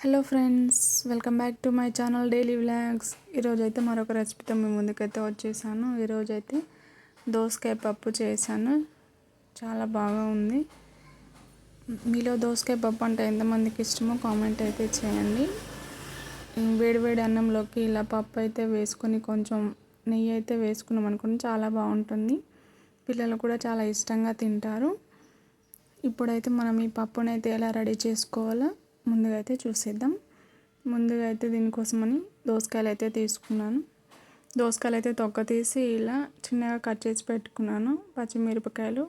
Hello friends, welcome back to my channel daily vlogs. ఈరోజైతే మరొక రెసిపీతో మీ ముందుకైతే వచ్చేసాను. ఈరోజైతే దోసకాయ పప్పు చేశాను. చాలా బాగా ఉంది. మీలో దోసకాయ పప్పు అంటే ఎంతమందికి ఇష్టమో కామెంట్ అయితే చేయండి. వేడివేడి అన్నంలోకి ఇలా పప్పు అయితే వేసుకొని కొంచెం నెయ్యి అయితే వేసుకున్నాం అనుకోండి, చాలా బాగుంటుంది. పిల్లలు కూడా చాలా ఇష్టంగా తింటారు. ఇప్పుడైతే మనం ఈ పప్పునైతే ఎలా రెడీ చేసుకోవాలో ముందుగా అయితే చూసేద్దాం. ముందుగా అయితే దీనికోసమని దోసకాయలు అయితే తీసుకున్నాను. దోసకాయలు అయితే తొక్క తీసి ఇలా చిన్నగా కట్ చేసి పెట్టుకున్నాను. పచ్చిమిరపకాయలు,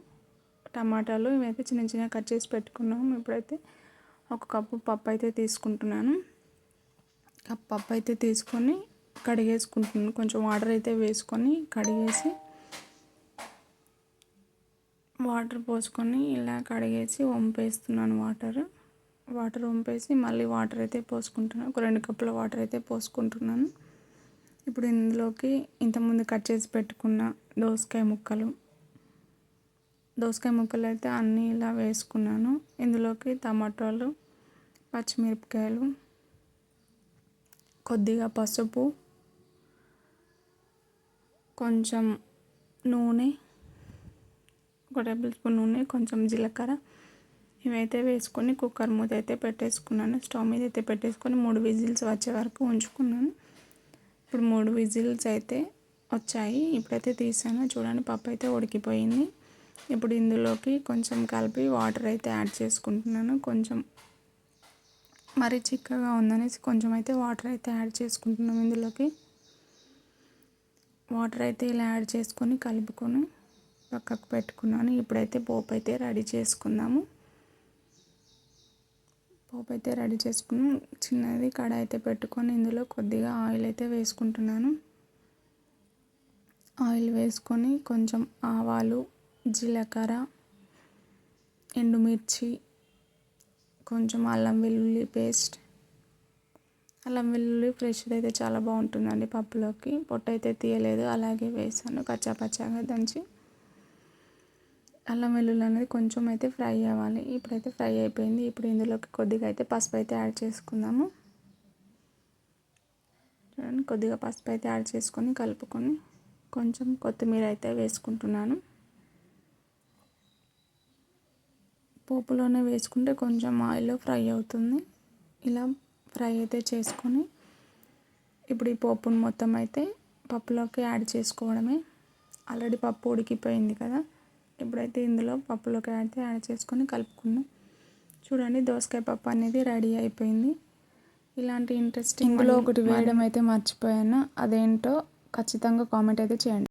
టమాటాలు ఇవైతే చిన్న చిన్నగా కట్ చేసి పెట్టుకున్నాము. ఇప్పుడైతే ఒక కప్పు పప్పు అయితే తీసుకుంటున్నాను. కప్పు పప్పు అయితే తీసుకొని కడిగేసుకుంటున్నాను. కొంచెం వాటర్ అయితే వేసుకొని కడిగేసి వాటర్ పోసుకొని ఇలా కడిగేసి వంపేస్తున్నాను. వాటర్ వంపేసి మళ్ళీ వాటర్ అయితే పోసుకుంటున్నాను. ఒక 2 కప్పుల వాటర్ అయితే పోసుకుంటున్నాను. ఇప్పుడు ఇందులోకి ఇంతకుముందు కట్ చేసి పెట్టుకున్న దోసకాయ ముక్కలు అయితే అన్నీ ఇలా వేసుకున్నాను. ఇందులోకి టమాటాలు, పచ్చిమిరపకాయలు, కొద్దిగా పసుపు, కొంచెం నూనె, 1 టేబుల్ స్పూన్ నూనె, కొంచెం జీలకర్ర ఇవైతే వేసుకొని కుక్కర్ మూత అయితే పెట్టేసుకున్నాను. స్టవ్ మీద అయితే పెట్టేసుకొని 3 విజిల్స్ వచ్చే వరకు ఉంచుకున్నాను. ఇప్పుడు 3 విజిల్స్ అయితే వచ్చాయి. ఇప్పుడైతే తీసాను. చూడండి, పప్పు అయితే ఉడికిపోయింది. ఇప్పుడు ఇందులోకి కొంచెం కలిపి వాటర్ అయితే యాడ్ చేసుకుంటున్నాను. కొంచెం మరీ చిక్కగా ఉందనేసి కొంచెం అయితే వాటర్ అయితే యాడ్ చేసుకుంటున్నాం. ఇందులోకి వాటర్ అయితే ఇలా యాడ్ చేసుకొని కలుపుకొని పక్కకు పెట్టుకున్నాను. ఇప్పుడైతే పోపు అయితే రెడీ చేసుకుందాము. పోపు అయితే రెడీ చేసుకుని చిన్నది కడాయి అయితే పెట్టుకొని ఇందులో కొద్దిగా ఆయిల్ అయితే వేసుకుంటున్నాను. ఆయిల్ వేసుకొని కొంచెం ఆవాలు, జీలకర్ర, ఎండుమిర్చి, కొంచెం అల్లం వెల్లుల్లి పేస్ట్. అల్లం వెల్లుల్లి ఫ్రెష్ అయితే చాలా బాగుంటుందండి పప్పులోకి. పొట్టు అయితే తీయలేదు, అలాగే వేసాను కచ్చాపచ్చాగా దంచి. అల్లం వెల్లుల్లి అనేది కొంచెం అయితే ఫ్రై అవ్వాలి. ఇప్పుడైతే ఫ్రై అయిపోయింది. ఇప్పుడు ఇందులోకి కొద్దిగా అయితే పసుపు అయితే యాడ్ చేసుకుందాము. చూడండి, కొద్దిగా పసుపు అయితే యాడ్ చేసుకొని కలుపుకొని కొంచెం కొత్తిమీర అయితే వేసుకుంటున్నాను. పోపులోనే వేసుకుంటే కొంచెం ఆయిల్లో ఫ్రై అవుతుంది. ఇలా ఫ్రై అయితే చేసుకొని ఇప్పుడు ఈ పోపును మొత్తం అయితే పప్పులోకి యాడ్ చేసుకోవడమే. ఆల్రెడీ పప్పు ఉడికిపోయింది కదా. ఇప్పుడైతే ఇందులో పప్పులోకి అయితే యాడ్ చేసుకొని కలుపుకున్నాం. చూడండి, దోసకాయ పప్పు అనేది రెడీ అయిపోయింది. ఇలాంటి ఇంట్రెస్టింగ్ ఇందులో ఒకటి వేయడం అయితే మర్చిపోయాను. అదేంటో ఖచ్చితంగా కామెంట్ అయితే చేయండి.